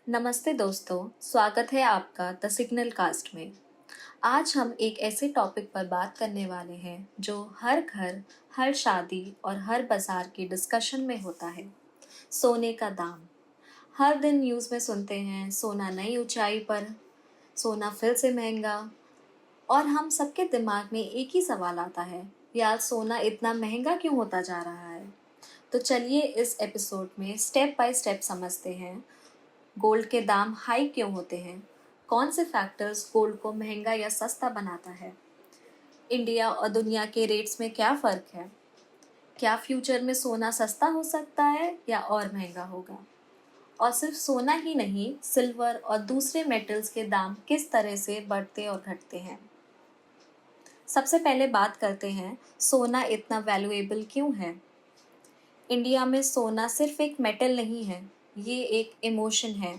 नमस्ते दोस्तों, स्वागत है आपका द सिग्नल कास्ट में। आज हम एक ऐसे टॉपिक पर बात करने वाले हैं जो हर घर, हर शादी और हर बाजार की डिस्कशन में होता है। सोने का दाम। हर दिन न्यूज़ में सुनते हैं सोना नई ऊंचाई पर, सोना फिर से महंगा। और हम सबके दिमाग में एक ही सवाल आता है, यार सोना इतना महंगा क्यों होता जा रहा है। तो चलिए इस एपिसोड में स्टेप बाय स्टेप समझते हैं गोल्ड के दाम हाई क्यों होते हैं, कौन से फैक्टर्स गोल्ड को महंगा या सस्ता बनाता है, इंडिया और दुनिया के रेट्स में क्या फ़र्क है, क्या फ्यूचर में सोना सस्ता हो सकता है या और महंगा होगा, और सिर्फ सोना ही नहीं, सिल्वर और दूसरे मेटल्स के दाम किस तरह से बढ़ते और घटते हैं। सबसे पहले बात करते हैं सोना इतना वैल्यूएबल क्यों है। इंडिया में सोना सिर्फ एक मेटल नहीं है, ये एक इमोशन है।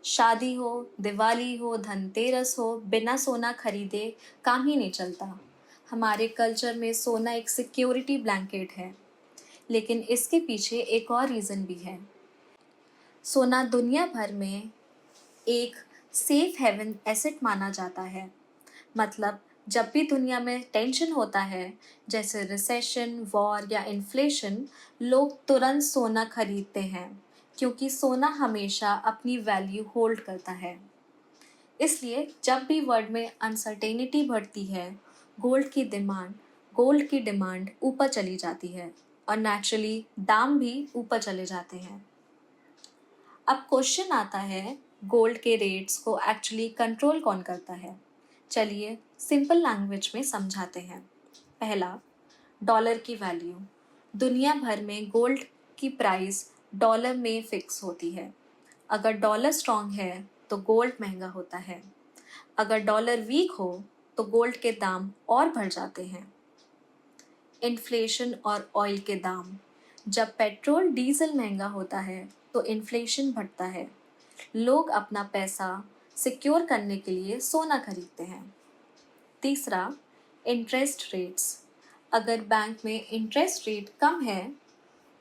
शादी हो, दिवाली हो, धनतेरस हो, बिना सोना खरीदे काम ही नहीं चलता। हमारे कल्चर में सोना एक सिक्योरिटी ब्लैंकेट है, लेकिन इसके पीछे एक और रीज़न भी है। सोना दुनिया भर में एक सेफ हेवन एसेट माना जाता है। मतलब जब भी दुनिया में टेंशन होता है, जैसे रिसेशन, वॉर या इन्फ्लेशन, लोग तुरंत सोना खरीदते हैं क्योंकि सोना हमेशा अपनी वैल्यू होल्ड करता है। इसलिए जब भी वर्ल्ड में अनसर्टेनिटी बढ़ती है, गोल्ड की डिमांड ऊपर चली जाती है और नेचुरली दाम भी ऊपर चले जाते हैं। अब क्वेश्चन आता है, गोल्ड के रेट्स को एक्चुअली कंट्रोल कौन करता है। चलिए सिंपल लैंग्वेज में समझाते हैं। पहला, डॉलर की वैल्यू। दुनिया भर में गोल्ड की प्राइस डॉलर में फिक्स होती है। अगर डॉलर स्ट्रांग है तो गोल्ड महंगा होता है, अगर डॉलर वीक हो तो गोल्ड के दाम और बढ़ जाते हैं। इन्फ्लेशन और ऑयल के दाम। जब पेट्रोल डीजल महंगा होता है तो इन्फ्लेशन बढ़ता है। लोग अपना पैसा सिक्योर करने के लिए सोना खरीदते हैं। तीसरा, इंटरेस्ट रेट्स। अगर बैंक में इंटरेस्ट रेट कम है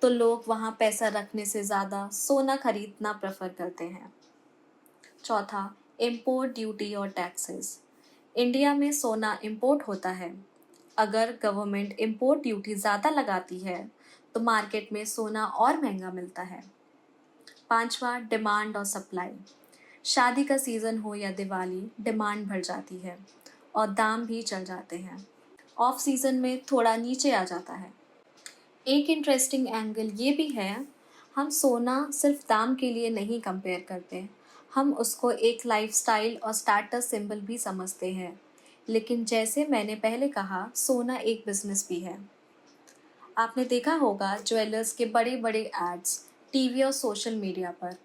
तो लोग वहाँ पैसा रखने से ज़्यादा सोना खरीदना प्रेफर करते हैं। चौथा, इम्पोर्ट ड्यूटी और टैक्सेस। इंडिया में सोना इंपोर्ट होता है। अगर गवर्नमेंट इम्पोर्ट ड्यूटी ज़्यादा लगाती है तो मार्केट में सोना और महंगा मिलता है। पांचवा, डिमांड और सप्लाई। शादी का सीज़न हो या दिवाली, डिमांड बढ़ जाती है और दाम भी चल जाते हैं। ऑफ सीज़न में थोड़ा नीचे आ जाता है। एक इंटरेस्टिंग एंगल ये भी है, हम सोना सिर्फ दाम के लिए नहीं कंपेयर करते, हम उसको एक लाइफस्टाइल और स्टेटस सिंबल भी समझते हैं। लेकिन जैसे मैंने पहले कहा, सोना एक बिजनेस भी है। आपने देखा होगा ज्वेलर्स के बड़े बड़े एड्स टीवी और सोशल मीडिया पर।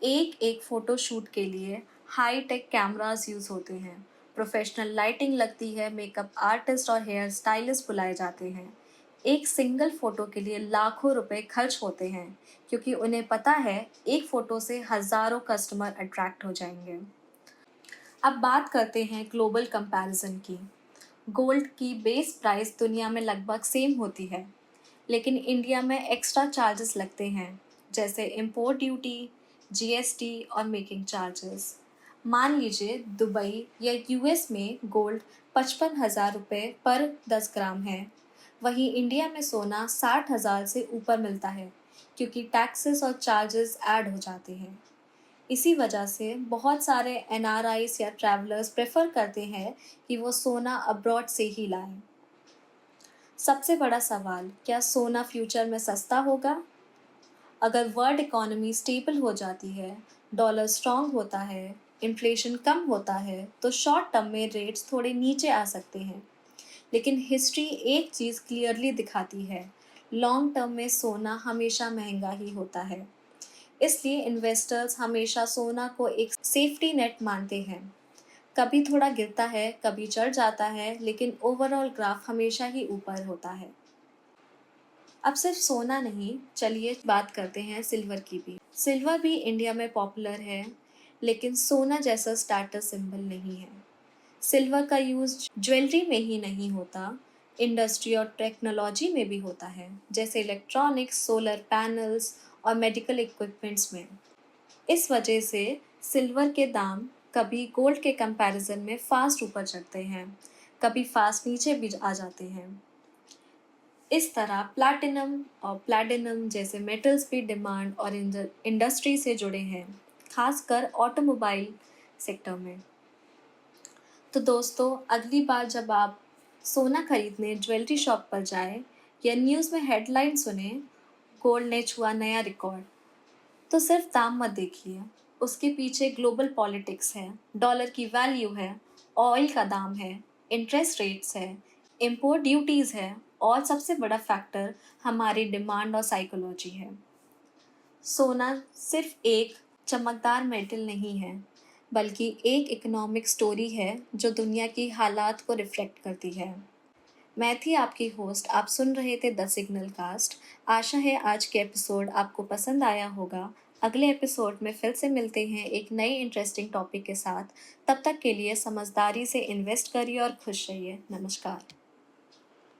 एक एक फ़ोटो शूट के लिए हाई टेक कैमरास यूज़ होते हैं, प्रोफेशनल लाइटिंग लगती है, मेकअप आर्टिस्ट और हेयर स्टाइलिस्ट बुलाए जाते हैं। एक सिंगल फ़ोटो के लिए लाखों रुपए खर्च होते हैं क्योंकि उन्हें पता है एक फ़ोटो से हज़ारों कस्टमर अट्रैक्ट हो जाएंगे। अब बात करते हैं ग्लोबल कंपैरिजन की। गोल्ड की बेस प्राइस दुनिया में लगभग सेम होती है, लेकिन इंडिया में एक्स्ट्रा चार्जेस लगते हैं, जैसे इम्पोर्ट ड्यूटी, जीएसटी और मेकिंग चार्जेस। मान लीजिए दुबई या यूएस में गोल्ड 55,000 रुपये पर 10 ग्राम है, वहीं इंडिया में सोना 60,000 से ऊपर मिलता है क्योंकि टैक्सेस और चार्जेस ऐड हो जाते हैं। इसी वजह से बहुत सारे एनआरआईज या ट्रैवलर्स प्रेफर करते हैं कि वो सोना अब्रॉड से ही लाएं। सबसे बड़ा सवाल, क्या सोना फ्यूचर में सस्ता होगा? अगर वर्ल्ड इकोनॉमी स्टेबल हो जाती है, डॉलर स्ट्रांग होता है, इन्फ्लेशन कम होता है, तो शॉर्ट टर्म में रेट्स थोड़े नीचे आ सकते हैं। लेकिन हिस्ट्री एक चीज़ क्लियरली दिखाती है, लॉन्ग टर्म में सोना हमेशा महंगा ही होता है। इसलिए इन्वेस्टर्स हमेशा सोना को एक सेफ्टी नेट मानते हैं। कभी थोड़ा गिरता है, कभी चढ़ जाता है, लेकिन ओवरऑल ग्राफ हमेशा ही ऊपर होता है। अब सिर्फ सोना नहीं, चलिए बात करते हैं सिल्वर की भी। सिल्वर भी इंडिया में पॉपुलर है, लेकिन सोना जैसा स्टेटस सिंबल नहीं है। सिल्वर का यूज़ ज्वेलरी में ही नहीं होता, इंडस्ट्री और टेक्नोलॉजी में भी होता है, जैसे इलेक्ट्रॉनिक्स, सोलर पैनल्स और मेडिकल इक्विपमेंट्स में। इस वजह से सिल्वर के दाम कभी गोल्ड के कंपैरिजन में फास्ट ऊपर चढ़ते हैं, कभी फास्ट नीचे भी आ जाते हैं। इस तरह प्लैटिनम और प्लैटिनम जैसे मेटल्स भी डिमांड और इंडस्ट्री से जुड़े हैं, खासकर ऑटोमोबाइल सेक्टर में। तो दोस्तों, अगली बार जब आप सोना खरीदने ज्वेलरी शॉप पर जाएं या न्यूज़ में हेडलाइन सुने गोल्ड ने छुआ नया रिकॉर्ड, तो सिर्फ दाम मत देखिए, उसके पीछे ग्लोबल पॉलिटिक्स है, डॉलर की वैल्यू है, ऑयल का दाम है, इंटरेस्ट रेट्स है, इंपोर्ट ड्यूटीज़ है और सबसे बड़ा फैक्टर हमारी डिमांड और साइकोलॉजी है। सोना सिर्फ एक चमकदार मेटल नहीं है, बल्कि एक इकोनॉमिक स्टोरी है जो दुनिया की हालात को रिफ्लेक्ट करती है। मैं थी आपकी होस्ट, आप सुन रहे थे द सिग्नल कास्ट। आशा है आज के एपिसोड आपको पसंद आया होगा। अगले एपिसोड में फिर से मिलते हैं एक नई इंटरेस्टिंग टॉपिक के साथ। तब तक के लिए समझदारी से इन्वेस्ट करिए और खुश रहिए। नमस्कार।